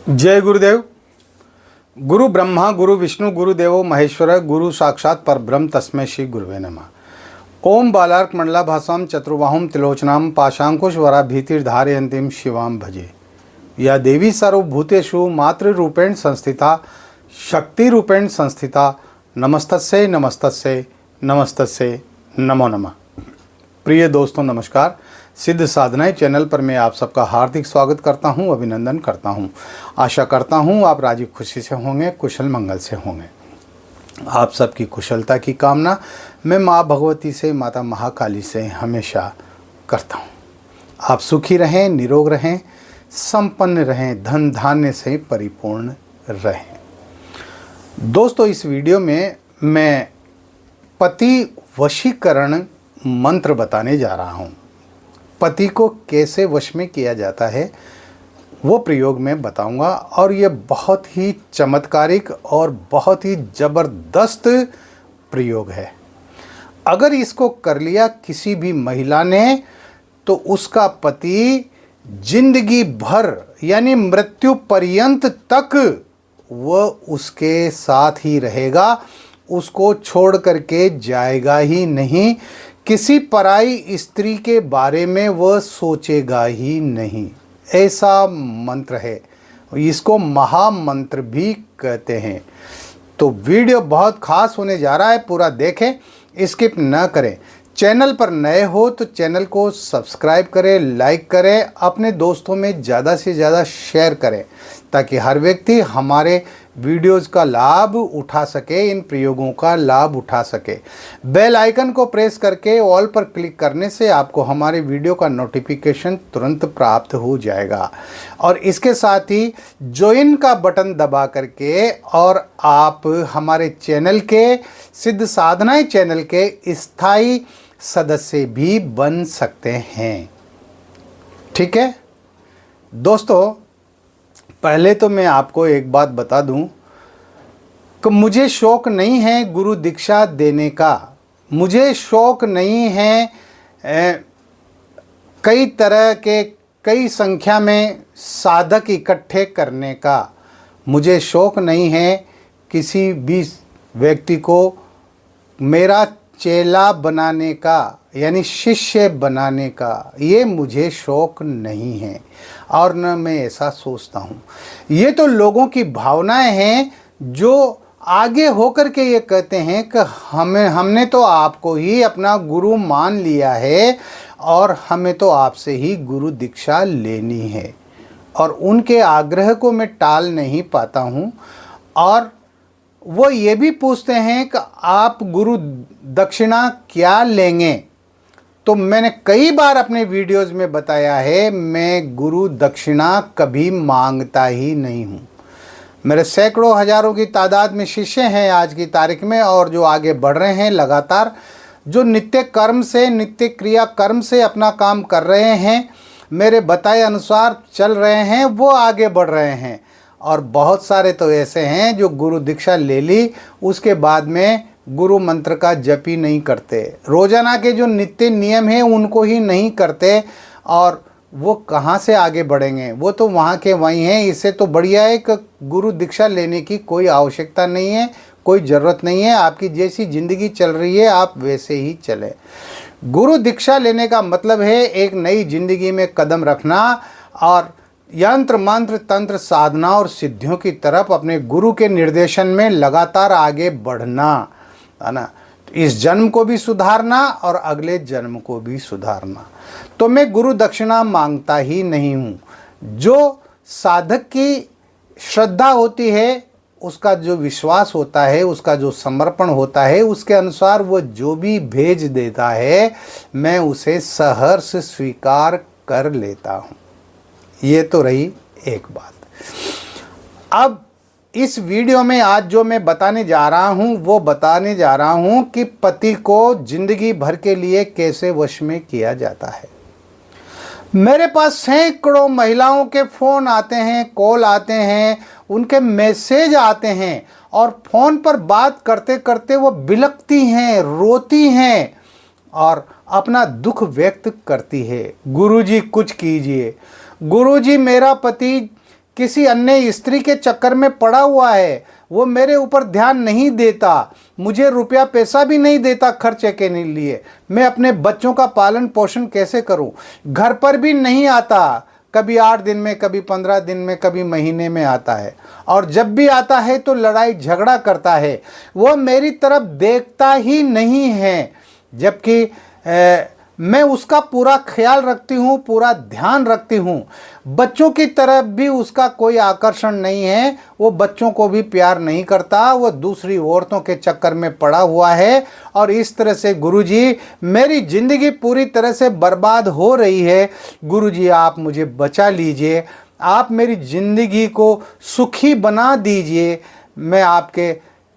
जय गुरुदेव। गुरु ब्रह्मा गुरु विष्णु गुरुदेवो महेश्वर गुरु साक्षात परब्रह्म तस्मै श्री गुरुवे नमः। ओम बालार्क मंडलाभासां चतुर्बाहुं त्रिलोचनां पाशांकुशवरा भीतिर्धारयन्तीं शिवां भजे। या देवी सर्वभूतेषु मातृरूपेण संस्थिता शक्तिरूपेण संस्थिता नमस्तस्यै नमस्तस्यै नमस्तस्यै नमो नमः। प्रिय दोस्तों नमस्कार। सिद्ध साधनाएं चैनल पर मैं आप सबका हार्दिक स्वागत करता हूं, अभिनंदन करता हूं। आशा करता हूं आप राजी खुशी से होंगे, कुशल मंगल से होंगे। आप सबकी कुशलता की कामना मैं माँ भगवती से, माता महाकाली से हमेशा करता हूं। आप सुखी रहें, निरोग रहें, संपन्न रहें, धन धान्य से परिपूर्ण रहें। दोस्तों इस वीडियो में मैं पति वशीकरण मंत्र बताने जा रहा हूं। पति को कैसे वश में किया जाता है वो प्रयोग मैं बताऊंगा, और ये बहुत ही चमत्कारिक और बहुत ही ज़बरदस्त प्रयोग है। अगर इसको कर लिया किसी भी महिला ने तो उसका पति जिंदगी भर यानी मृत्यु पर्यंत तक वह उसके साथ ही रहेगा, उसको छोड़ करके जाएगा ही नहीं। किसी पराई स्त्री के बारे में वह सोचेगा ही नहीं। ऐसा मंत्र है, इसको महामंत्र भी कहते हैं। तो वीडियो बहुत खास होने जा रहा है, पूरा देखें, स्किप न करें। चैनल पर नए हो तो चैनल को सब्सक्राइब करें, लाइक करें, अपने दोस्तों में ज़्यादा से ज़्यादा शेयर करें ताकि हर व्यक्ति हमारे वीडियोस का लाभ उठा सके, इन प्रयोगों का लाभ उठा सके। बेल आइकन को प्रेस करके ऑल पर क्लिक करने से आपको हमारे वीडियो का नोटिफिकेशन तुरंत प्राप्त हो जाएगा, और इसके साथ ही ज्वाइन का बटन दबा करके और आप हमारे चैनल के सिद्ध साधनाएं चैनल के स्थायी सदस्य भी बन सकते हैं। ठीक है दोस्तों, पहले तो मैं आपको एक बात बता दूं कि मुझे शौक नहीं है गुरु दीक्षा देने का। मुझे शौक नहीं है कई तरह के कई संख्या में साधक इकट्ठे करने का। मुझे शौक नहीं है किसी भी व्यक्ति को मेरा चेला बनाने का यानी शिष्य बनाने का। ये मुझे शौक नहीं है और न मैं ऐसा सोचता हूँ। ये तो लोगों की भावनाएं हैं जो आगे होकर के ये कहते हैं कि हमने तो आपको ही अपना गुरु मान लिया है और हमें तो आपसे ही गुरु दीक्षा लेनी है। और उनके आग्रह को मैं टाल नहीं पाता हूँ। और वो ये भी पूछते हैं कि आप गुरु दक्षिणा क्या लेंगे। तो मैंने कई बार अपने वीडियोस में बताया है, मैं गुरु दक्षिणा कभी मांगता ही नहीं हूँ। मेरे सैकड़ों हजारों की तादाद में शिष्य हैं आज की तारीख में, और जो आगे बढ़ रहे हैं लगातार, जो नित्य कर्म से, नित्य क्रिया कर्म से अपना काम कर रहे हैं, मेरे बताए अनुसार चल रहे हैं, वो आगे बढ़ रहे हैं। और बहुत सारे तो ऐसे हैं जो गुरु दीक्षा ले ली, उसके बाद में गुरु मंत्र का जप ही नहीं करते, रोजाना के जो नित्य नियम हैं उनको ही नहीं करते, और वो कहाँ से आगे बढ़ेंगे। वो तो वहाँ के वहीं हैं। इससे तो बढ़िया है कि गुरु दीक्षा लेने की कोई आवश्यकता नहीं है, कोई ज़रूरत नहीं है। आपकी जैसी ज़िंदगी चल रही है आप वैसे ही चले। गुरु दीक्षा लेने का मतलब है एक नई ज़िंदगी में कदम रखना और यंत्र मंत्र तंत्र साधना और सिद्धियों की तरफ अपने गुरु के निर्देशन में लगातार आगे बढ़ना, है ना। इस जन्म को भी सुधारना और अगले जन्म को भी सुधारना। तो मैं गुरु दक्षिणा मांगता ही नहीं हूँ। जो साधक की श्रद्धा होती है, उसका जो विश्वास होता है, उसका जो समर्पण होता है, उसके अनुसार वो जो भी भेज देता है मैं उसे सहर्ष स्वीकार कर लेता हूँ। ये तो रही एक बात। अब इस वीडियो में आज जो मैं बताने जा रहा हूँ वो बताने जा रहा हूँ कि पति को जिंदगी भर के लिए कैसे वश में किया जाता है। मेरे पास सैकड़ों महिलाओं के फ़ोन आते हैं, कॉल आते हैं, उनके मैसेज आते हैं, और फ़ोन पर बात करते करते वो बिलखती हैं, रोती हैं और अपना दुख व्यक्त करती है। गुरुजी कुछ कीजिए, गुरुजी मेरा पति किसी अन्य स्त्री के चक्कर में पड़ा हुआ है, वो मेरे ऊपर ध्यान नहीं देता, मुझे रुपया पैसा भी नहीं देता खर्चे के लिए, मैं अपने बच्चों का पालन पोषण कैसे करूं? घर पर भी नहीं आता, कभी 8 दिन में, कभी 15 दिन में, कभी महीने में आता है, और जब भी आता है तो लड़ाई झगड़ा करता है, वो मेरी तरफ देखता ही नहीं है, जबकि मैं उसका पूरा ख्याल रखती हूँ, पूरा ध्यान रखती हूँ। बच्चों की तरफ भी उसका कोई आकर्षण नहीं है, वो बच्चों को भी प्यार नहीं करता, वो दूसरी औरतों के चक्कर में पड़ा हुआ है। और इस तरह से गुरुजी मेरी ज़िंदगी पूरी तरह से बर्बाद हो रही है। गुरुजी आप मुझे बचा लीजिए, आप मेरी ज़िंदगी को सुखी बना दीजिए। मैं आपके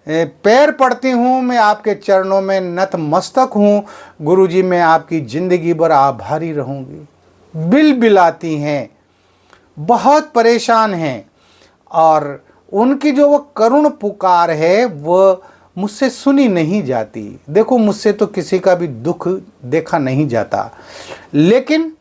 पैर पड़ती हूँ, मैं आपके चरणों में नतमस्तक हूँ। गुरुजी मैं आपकी ज़िंदगी भर आभारी रहूँगी। बिल बिलाती हैं, बहुत परेशान हैं, और उनकी जो वो करुण पुकार है वो मुझसे सुनी नहीं जाती। देखो मुझसे तो किसी का भी दुख देखा नहीं जाता, लेकिन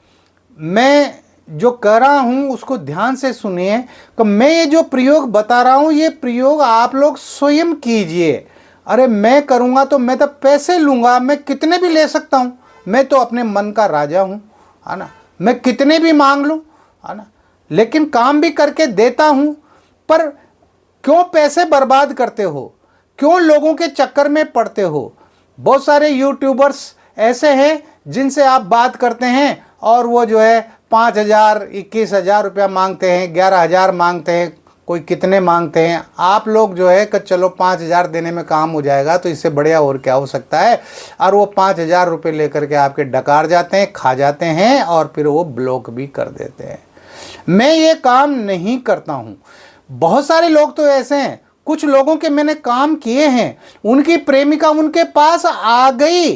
मैं जो कह रहा हूँ उसको ध्यान से सुनिए कि मैं ये जो प्रयोग बता रहा हूँ, ये प्रयोग आप लोग स्वयं कीजिए। अरे मैं करूँगा तो मैं तो पैसे लूँगा, मैं कितने भी ले सकता हूँ, मैं तो अपने मन का राजा हूँ, है ना, मैं कितने भी मांग लूँ, है ना, लेकिन काम भी करके देता हूँ। पर क्यों पैसे बर्बाद करते हो, क्यों लोगों के चक्कर में पड़ते हो? बहुत सारे यूट्यूबर्स ऐसे हैं जिनसे आप बात करते हैं और वो जो है 5,000 21,000 रुपया मांगते हैं, 11,000 मांगते हैं, कोई कितने मांगते हैं। आप लोग जो है कि चलो 5,000 देने में काम हो जाएगा, तो इससे बढ़िया और क्या हो सकता है। और वो 5,000 रुपये लेकर के आपके डकार जाते हैं, खा जाते हैं, और फिर वो ब्लॉक भी कर देते हैं। मैं ये काम नहीं करता हूँ। बहुत सारे लोग तो ऐसे हैं, कुछ लोगों के मैंने काम किए हैं, उनकी प्रेमिका उनके पास आ गई,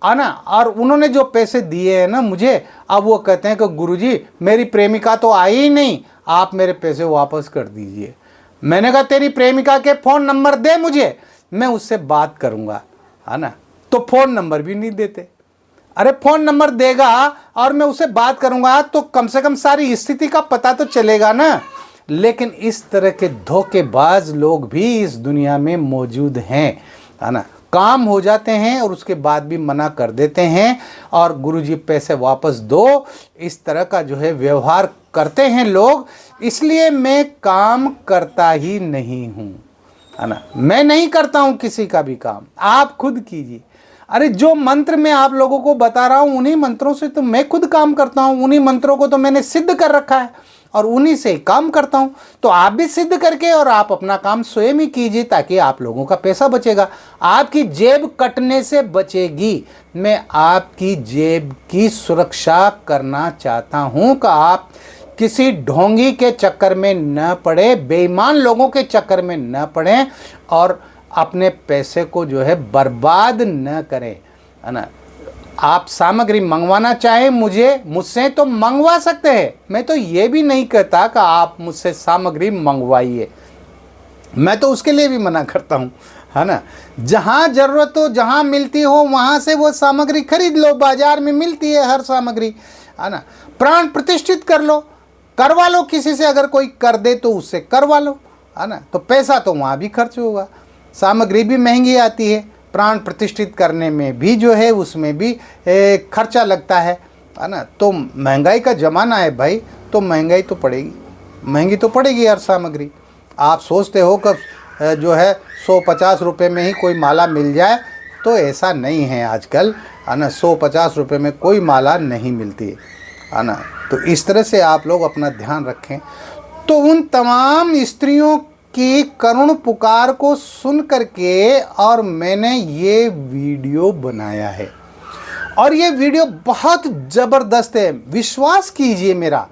है ना, और उन्होंने जो पैसे दिए हैं ना मुझे, अब वो कहते हैं कि गुरुजी मेरी प्रेमिका तो आई ही नहीं, आप मेरे पैसे वापस कर दीजिए। मैंने कहा तेरी प्रेमिका के फ़ोन नंबर दे मुझे, मैं उससे बात करूँगा, है ना। तो फ़ोन नंबर भी नहीं देते। अरे फ़ोन नंबर देगा और मैं उससे बात करूँगा तो कम से कम सारी स्थिति का पता तो चलेगा ना। लेकिन इस तरह के धोखेबाज लोग भी इस दुनिया में मौजूद हैं, है ना। काम हो जाते हैं और उसके बाद भी मना कर देते हैं, और गुरुजी पैसे वापस दो, इस तरह का जो है व्यवहार करते हैं लोग। इसलिए मैं काम करता ही नहीं हूँ, है ना। मैं नहीं करता हूँ किसी का भी काम, आप खुद कीजिए। अरे जो मंत्र मैं आप लोगों को बता रहा हूँ, उन्हीं मंत्रों से तो मैं खुद काम करता हूँ, उन्हीं मंत्रों को तो मैंने सिद्ध कर रखा है और उन्हीं से काम करता हूँ। तो आप भी सिद्ध करके और आप अपना काम स्वयं ही कीजिए, ताकि आप लोगों का पैसा बचेगा, आपकी जेब कटने से बचेगी। मैं आपकी जेब की सुरक्षा करना चाहता हूँ कि आप किसी ढोंगी के चक्कर में न पड़े, बेईमान लोगों के चक्कर में न पड़े, और अपने पैसे को जो है बर्बाद न करें, है ना। आप सामग्री मंगवाना चाहें मुझसे तो मंगवा सकते हैं। मैं तो ये भी नहीं कहता कि आप मुझसे सामग्री मंगवाइए, मैं तो उसके लिए भी मना करता हूँ, है ना। जहाँ ज़रूरत हो, जहाँ मिलती हो, वहाँ से वो सामग्री खरीद लो। बाज़ार में मिलती है हर सामग्री, है ना। प्राण प्रतिष्ठित कर लो, करवा लो किसी से, अगर कोई कर दे तो उससे करवा लो, है ना। तो पैसा तो वहाँ भी खर्च होगा, सामग्री भी महंगी आती है, प्राण प्रतिष्ठित करने में भी जो है उसमें भी खर्चा लगता है ना। तो महंगाई का ज़माना है भाई, तो महंगाई तो पड़ेगी, महंगी तो पड़ेगी हर सामग्री। आप सोचते हो कि जो है 150 रुपये में ही कोई माला मिल जाए, तो ऐसा नहीं है आजकल, है ना। 150 रुपये में कोई माला नहीं मिलती, है ना। तो इस तरह से आप लोग अपना ध्यान रखें। तो उन तमाम स्त्रियों की करुण पुकार को सुन करके और मैंने ये वीडियो बनाया है, और ये वीडियो बहुत ज़बरदस्त है। विश्वास कीजिए मेरा,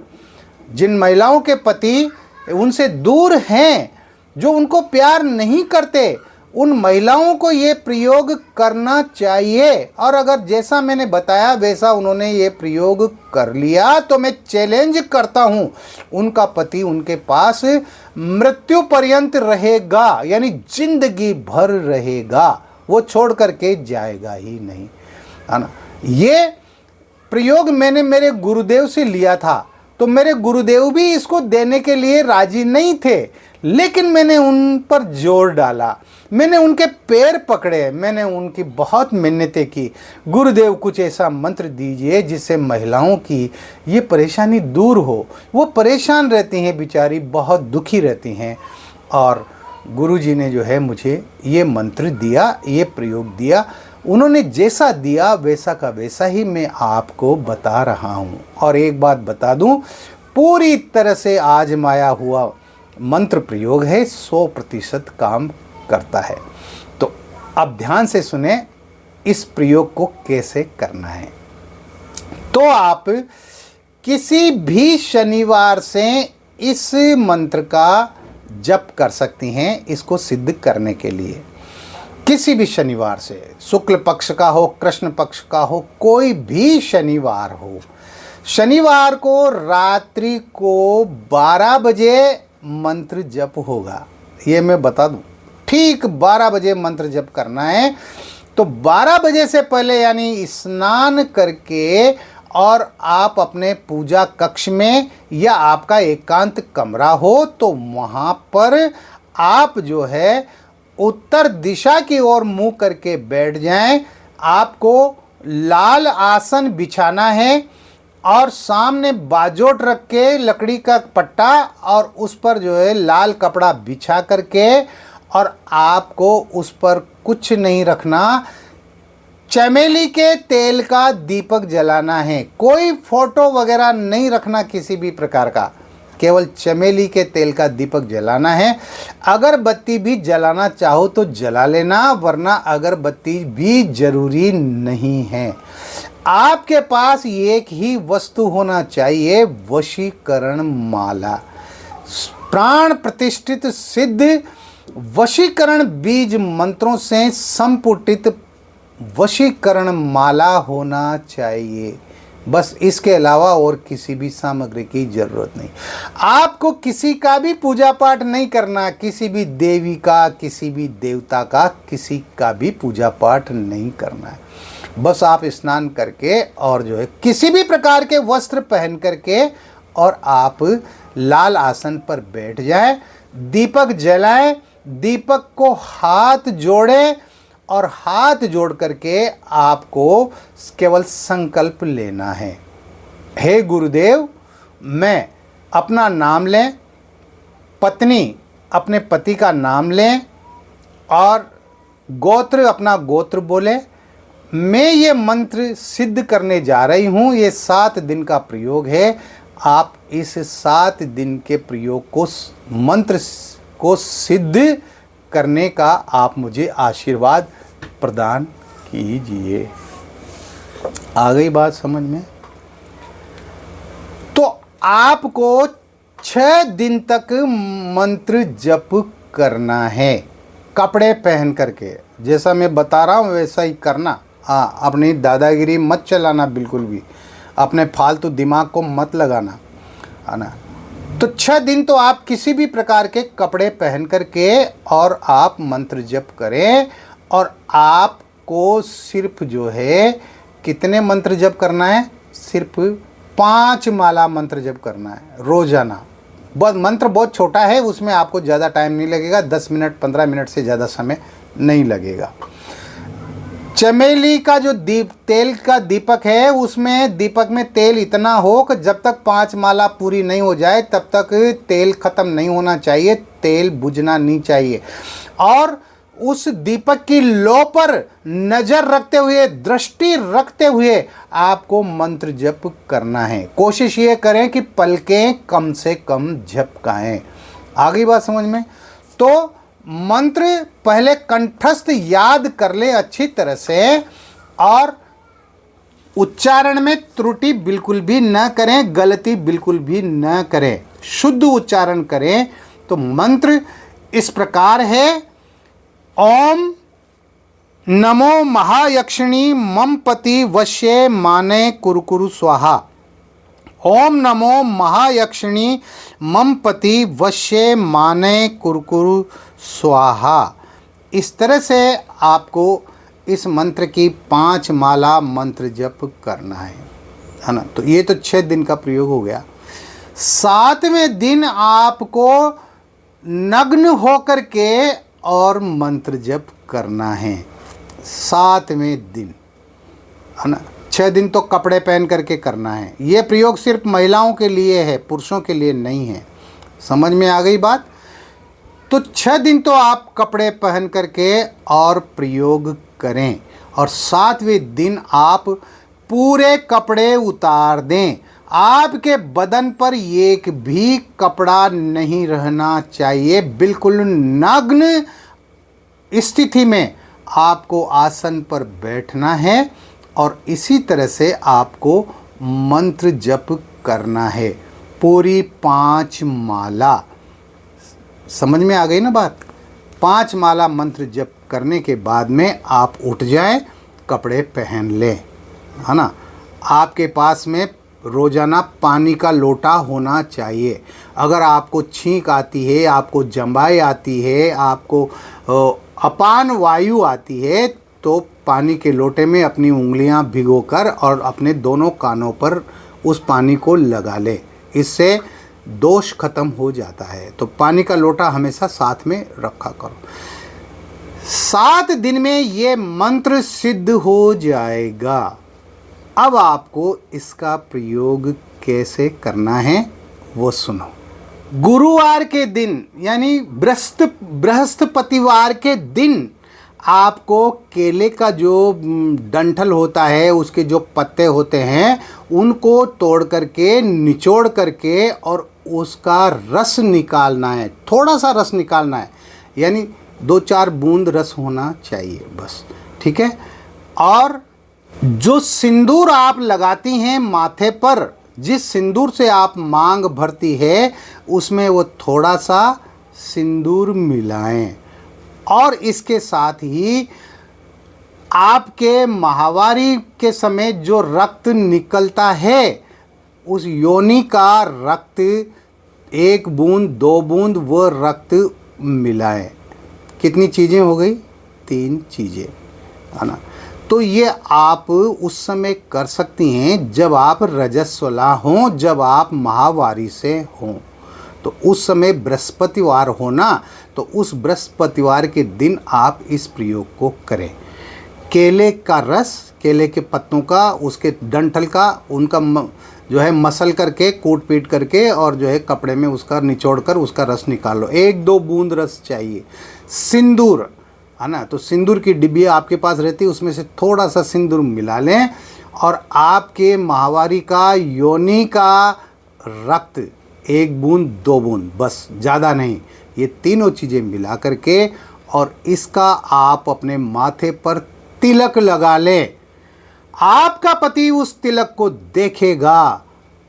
जिन महिलाओं के पति उनसे दूर हैं, जो उनको प्यार नहीं करते, उन महिलाओं को ये प्रयोग करना चाहिए। और अगर जैसा मैंने बताया वैसा उन्होंने ये प्रयोग कर लिया, तो मैं चैलेंज करता हूँ, उनका पति उनके पास मृत्यु पर्यंत रहेगा, यानी जिंदगी भर रहेगा, वो छोड़ करके जाएगा ही नहीं, है ना। ये प्रयोग मैंने मेरे गुरुदेव से लिया था। तो मेरे गुरुदेव भी इसको देने के लिए राजी नहीं थे, लेकिन मैंने उन पर जोर डाला, मैंने उनके पैर पकड़े, मैंने उनकी बहुत मिन्नतें की, गुरुदेव कुछ ऐसा मंत्र दीजिए जिससे महिलाओं की ये परेशानी दूर हो। वो परेशान रहती हैं बेचारी, बहुत दुखी रहती हैं। और गुरुजी ने जो है मुझे ये मंत्र दिया, ये प्रयोग दिया। उन्होंने जैसा दिया वैसा का वैसा ही मैं आपको बता रहा हूँ। और एक बात बता दूँ, पूरी तरह से आजमाया हुआ मंत्र प्रयोग है, 100% काम करता है। तो अब ध्यान से सुने इस प्रयोग को कैसे करना है। तो आप किसी भी शनिवार से इस मंत्र का जप कर सकती हैं, इसको सिद्ध करने के लिए। किसी भी शनिवार से, शुक्ल पक्ष का हो, कृष्ण पक्ष का हो, कोई भी शनिवार हो। शनिवार को रात्रि को 12 बजे मंत्र जप होगा, ये मैं बता दूं। ठीक 12 बजे मंत्र जप करना है। तो 12 बजे से पहले यानी स्नान करके और आप अपने पूजा कक्ष में या आपका एकांत कमरा हो तो वहाँ पर आप जो है उत्तर दिशा की ओर मुंह करके बैठ जाएं। आपको लाल आसन बिछाना है और सामने बाजोट रख के लकड़ी का पट्टा और उस पर जो है लाल कपड़ा बिछा करके, और आपको उस पर कुछ नहीं रखना, चमेली के तेल का दीपक जलाना है। कोई फोटो वगैरह नहीं रखना किसी भी प्रकार का, केवल चमेली के तेल का दीपक जलाना है। अगरबत्ती भी जलाना चाहो तो जला लेना, वरना अगरबत्ती भी जरूरी नहीं है। आपके पास एक ही वस्तु होना चाहिए, वशीकरण माला। प्राण प्रतिष्ठित सिद्ध वशीकरण बीज मंत्रों से संपुटित वशीकरण माला होना चाहिए। बस इसके अलावा और किसी भी सामग्री की जरूरत नहीं। आपको किसी का भी पूजा पाठ नहीं करना, किसी भी देवी का, किसी भी देवता का, किसी का भी पूजा पाठ नहीं करना है। बस आप स्नान करके और जो है किसी भी प्रकार के वस्त्र पहन करके और आप लाल आसन पर बैठ जाएं, दीपक जलाएं, दीपक को हाथ जोड़ें और हाथ जोड़ करके आपको केवल संकल्प लेना है। हे गुरुदेव, मैं अपना नाम लें, पत्नी अपने पति का नाम लें और गोत्र अपना गोत्र बोले। मैं ये मंत्र सिद्ध करने जा रही हूँ। ये 7 दिन का प्रयोग है। आप इस 7 दिन के प्रयोग को, मंत्र को सिद्ध करने का आप मुझे आशीर्वाद प्रदान कीजिए। आ गई बात समझ में? तो आपको 6 दिन तक मंत्र जप करना है, कपड़े पहन करके। जैसा मैं बता रहा हूँ वैसा ही करना। हाँ, अपनी दादागिरी मत चलाना, बिल्कुल भी अपने फालतू दिमाग को मत लगाना, है ना। तो 6 दिन तो आप किसी भी प्रकार के कपड़े पहन करके और आप मंत्र जप करें। और आपको सिर्फ जो है कितने मंत्र जप करना है? सिर्फ 5 माला मंत्र जप करना है रोजाना। मंत्र बहुत छोटा है, उसमें आपको ज़्यादा टाइम नहीं लगेगा, 10 मिनट 15 मिनट से ज़्यादा समय नहीं लगेगा। चमेली का जो तेल का दीपक है, उसमें दीपक में तेल इतना हो कि जब तक 5 माला पूरी नहीं हो जाए तब तक तेल खत्म नहीं होना चाहिए, तेल बुझना नहीं चाहिए। और उस दीपक की लौ पर नजर रखते हुए, दृष्टि रखते हुए आपको मंत्र जप करना है। कोशिश ये करें कि पलकें कम से कम झपकाएं। आगे बात समझ में? तो मंत्र पहले कंठस्थ याद कर ले अच्छी तरह से, और उच्चारण में त्रुटि बिल्कुल भी न करें, गलती बिल्कुल भी न करें, शुद्ध उच्चारण करें। तो मंत्र इस प्रकार है: ओम नमो महायक्षिणी मम पति वश्ये माने कुरकुरु स्वाहा। ओम नमो महायक्षिणी मम पति वश्ये माने कुरकुरु स्वाहा। इस तरह से आपको इस मंत्र की 5 माला मंत्र जप करना है ना। तो ये तो 6 दिन का प्रयोग हो गया। 7वें दिन आपको नग्न होकर के और मंत्र जप करना है। 7वें दिन, है ना। 6 दिन तो कपड़े पहन करके करना है। ये प्रयोग सिर्फ महिलाओं के लिए है, पुरुषों के लिए नहीं है। समझ में आ गई बात? तो 6 दिन तो आप कपड़े पहन करके और प्रयोग करें, और 7वें दिन आप पूरे कपड़े उतार दें। आपके बदन पर एक भी कपड़ा नहीं रहना चाहिए। बिल्कुल नग्न स्थिति में आपको आसन पर बैठना है और इसी तरह से आपको मंत्र जप करना है, पूरी 5 माला। समझ में आ गई ना बात? 5 माला मंत्र जप करने के बाद में आप उठ जाएं, कपड़े पहन लें, है ना। आपके पास में रोज़ाना पानी का लोटा होना चाहिए। अगर आपको छींक आती है, आपको जंबाई आती है, आपको अपान वायु आती है, तो पानी के लोटे में अपनी उंगलियां भिगोकर और अपने दोनों कानों पर उस पानी को लगा ले। इससे दोष खत्म हो जाता है। तो पानी का लोटा हमेशा साथ में रखा करो। 7 दिन में ये मंत्र सिद्ध हो जाएगा। अब आपको इसका प्रयोग कैसे करना है वो सुनो। गुरुवार के दिन यानी बृहस्पतिवार के दिन आपको केले का जो डंठल होता है, उसके जो पत्ते होते हैं, उनको तोड़ करके निचोड़ करके और उसका रस निकालना है। थोड़ा सा रस निकालना है, यानी 2-4 बूंद रस होना चाहिए बस, ठीक है। और जो सिंदूर आप लगाती हैं माथे पर, जिस सिंदूर से आप मांग भरती है, उसमें वो थोड़ा सा सिंदूर मिलाएं। और इसके साथ ही आपके माहवारी के समय जो रक्त निकलता है, उस योनि का रक्त 1 बूंद 2 बूंद वो रक्त मिलाएं। कितनी चीज़ें हो गई? 3 चीज़ें, है ना। तो ये आप उस समय कर सकती हैं जब आप रजस्वला हों, जब आप माहवारी से हों। तो उस समय बृहस्पतिवार हो ना, तो उस बृहस्पतिवार के दिन आप इस प्रयोग को करें। केले का रस, केले के पत्तों का, उसके डंठल का, उनका जो है मसल करके, कूट पीट करके, और जो है कपड़े में उसका निचोड़ कर उसका रस निकाल लो। 1-2 बूंद रस चाहिए। सिंदूर, है ना, तो सिंदूर की डिब्बी आपके पास रहती है, उसमें से थोड़ा सा सिंदूर मिला लें। और आपके माहवारी का, योनि का रक्त 1 बूंद 2 बूंद, बस, ज़्यादा नहीं। ये तीनों चीज़ें मिला करके और इसका आप अपने माथे पर तिलक लगा लें। आपका पति उस तिलक को देखेगा,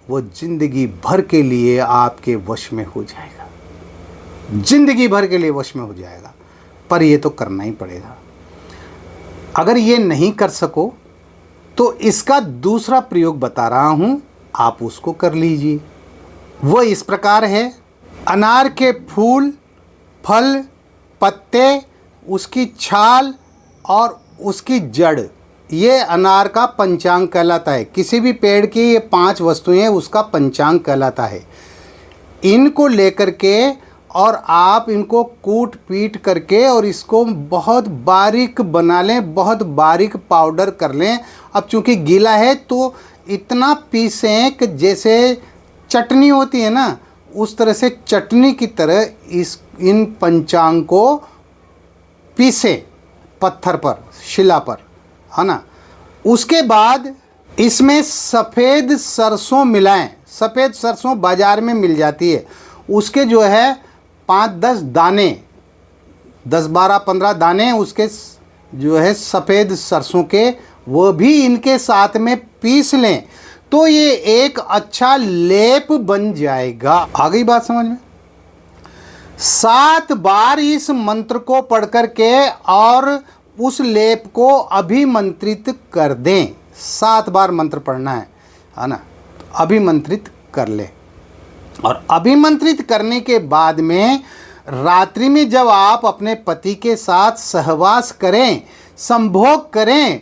वो जिंदगी भर के लिए आपके वश में हो जाएगा, जिंदगी भर के लिए वश में हो जाएगा। पर ये तो करना ही पड़ेगा। अगर ये नहीं कर सको तो इसका दूसरा प्रयोग बता रहा हूँ, आप उसको कर लीजिए। वो इस प्रकार है। अनार के फूल, फल, पत्ते, उसकी छाल और उसकी जड़, ये अनार का पंचांग कहलाता है। किसी भी पेड़ की ये 5 वस्तुएं उसका पंचांग कहलाता है। इनको लेकर के और आप इनको कूट पीट करके और इसको बहुत बारीक बना लें, बहुत बारीक पाउडर कर लें। अब चूंकि गीला है तो इतना पीसें कि जैसे चटनी होती है ना, उस तरह से चटनी की तरह इन पंचांग को पीसें पत्थर पर, शिला पर, है ना। उसके बाद इसमें सफ़ेद सरसों मिलाएं। सफ़ेद सरसों बाज़ार में मिल जाती है। उसके जो है 5-10 दाने, 10-12-15 दाने उसके जो है सफ़ेद सरसों के, वो भी इनके साथ में पीस लें, तो ये एक अच्छा लेप बन जाएगा। आ गई बात समझ में? 7 बार इस मंत्र को पढ़ कर के और उस लेप को अभिमंत्रित कर दें। 7 बार मंत्र पढ़ना है ना, तो अभिमंत्रित कर ले। और अभिमंत्रित करने के बाद में रात्रि में जब आप अपने पति के साथ सहवास करें, संभोग करें,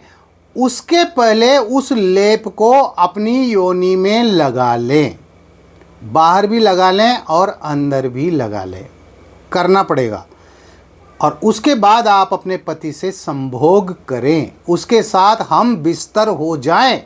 उसके पहले उस लेप को अपनी योनि में लगा लें। बाहर भी लगा लें और अंदर भी लगा लें, करना पड़ेगा। और उसके बाद आप अपने पति से संभोग करें, उसके साथ हम बिस्तर हो जाएं।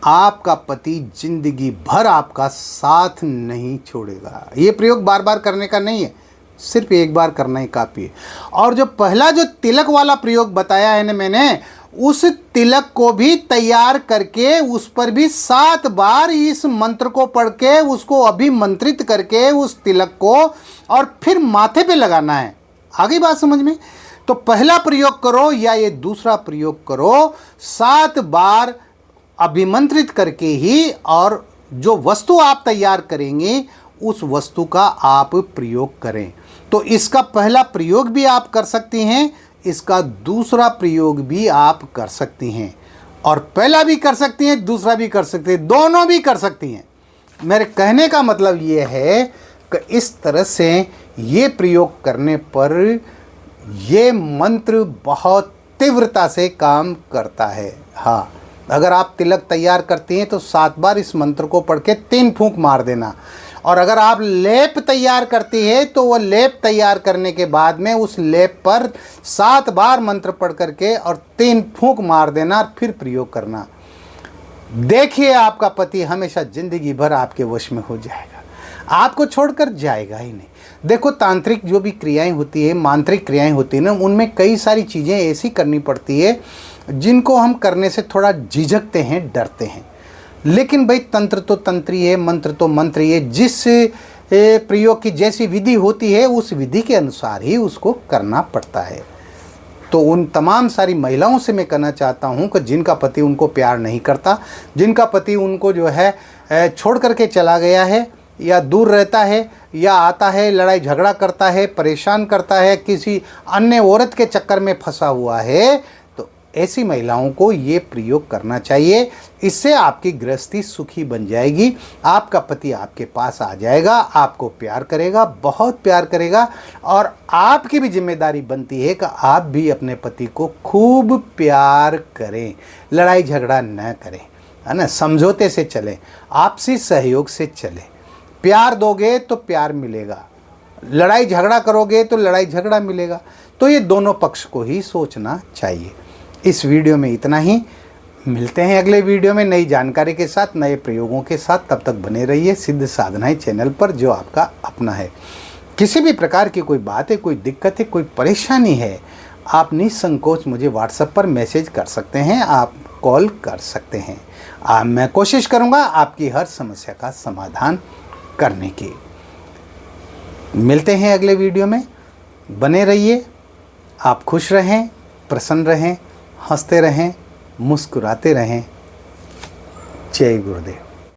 आपका पति जिंदगी भर आपका साथ नहीं छोड़ेगा। ये प्रयोग बार बार करने का नहीं है, सिर्फ एक बार करना ही काफ़ी है। और जो पहला जो तिलक वाला प्रयोग बताया है ना मैंने, उस तिलक को भी तैयार करके उस पर भी 7 बार इस मंत्र को पढ़ के उसको अभिमंत्रित करके उस तिलक को और फिर माथे पे लगाना है। आ गई बात समझ में? तो पहला प्रयोग करो या ये दूसरा प्रयोग करो, 7 बार अभिमंत्रित करके ही, और जो वस्तु आप तैयार करेंगे उस वस्तु का आप प्रयोग करें। तो इसका पहला प्रयोग भी आप कर सकती हैं, इसका दूसरा प्रयोग भी आप कर सकती हैं, और पहला भी कर सकती हैं, दूसरा भी कर सकती हैं, दोनों भी कर सकती हैं। मेरे कहने का मतलब ये है कि इस तरह से ये प्रयोग करने पर ये मंत्र बहुत तीव्रता से काम करता है। हाँ, अगर आप तिलक तैयार करती हैं तो 7 बार इस मंत्र को पढ़ के 3 फूंक मार देना। और अगर आप लेप तैयार करती है तो वह लेप तैयार करने के बाद में उस लेप पर 7 बार मंत्र पढ़ करके और 3 फूंक मार देना और फिर प्रयोग करना। देखिए, आपका पति हमेशा जिंदगी भर आपके वश में हो जाएगा, आपको छोड़कर जाएगा ही नहीं। देखो, तांत्रिक जो भी क्रियाएं होती है, मांत्रिक क्रियाएं होती है ना, उनमें कई सारी चीज़ें ऐसी करनी पड़ती है जिनको हम करने से थोड़ा झिझकते हैं, डरते हैं। लेकिन भाई, तंत्र तो तंत्र ही है, मंत्र तो मंत्र ही है। जिस प्रयोग की जैसी विधि होती है उस विधि के अनुसार ही उसको करना पड़ता है। तो उन तमाम सारी महिलाओं से मैं कहना चाहता हूं कि जिनका पति उनको प्यार नहीं करता, जिनका पति उनको जो है छोड़ करके चला गया है, या दूर रहता है, या आता है लड़ाई झगड़ा करता है, परेशान करता है, किसी अन्य औरत के चक्कर में फंसा हुआ है, तो ऐसी महिलाओं को ये प्रयोग करना चाहिए। इससे आपकी गृहस्थी सुखी बन जाएगी, आपका पति आपके पास आ जाएगा, आपको प्यार करेगा, बहुत प्यार करेगा। और आपकी भी जिम्मेदारी बनती है कि आप भी अपने पति को खूब प्यार करें, लड़ाई झगड़ा न करें, है ना, समझौते से चलें, आपसी सहयोग से चलें। प्यार दोगे तो प्यार मिलेगा, लड़ाई झगड़ा करोगे तो लड़ाई झगड़ा मिलेगा। तो ये दोनों पक्ष को ही सोचना चाहिए। इस वीडियो में इतना ही, मिलते हैं अगले वीडियो में नई जानकारी के साथ, नए प्रयोगों के साथ। तब तक बने रहिए सिद्ध साधनाएं चैनल पर, जो आपका अपना है। किसी भी प्रकार की कोई बात है, कोई दिक्कत है, कोई परेशानी है, आप निसंकोच मुझे व्हाट्सएप पर मैसेज कर सकते हैं, आप कॉल कर सकते हैं। मैं कोशिश करूँगा आपकी हर समस्या का समाधान करने की। मिलते हैं अगले वीडियो में, बने रहिए। आप खुश रहें, प्रसन्न रहें, हंसते रहें, मुस्कुराते रहें। जय गुरुदेव।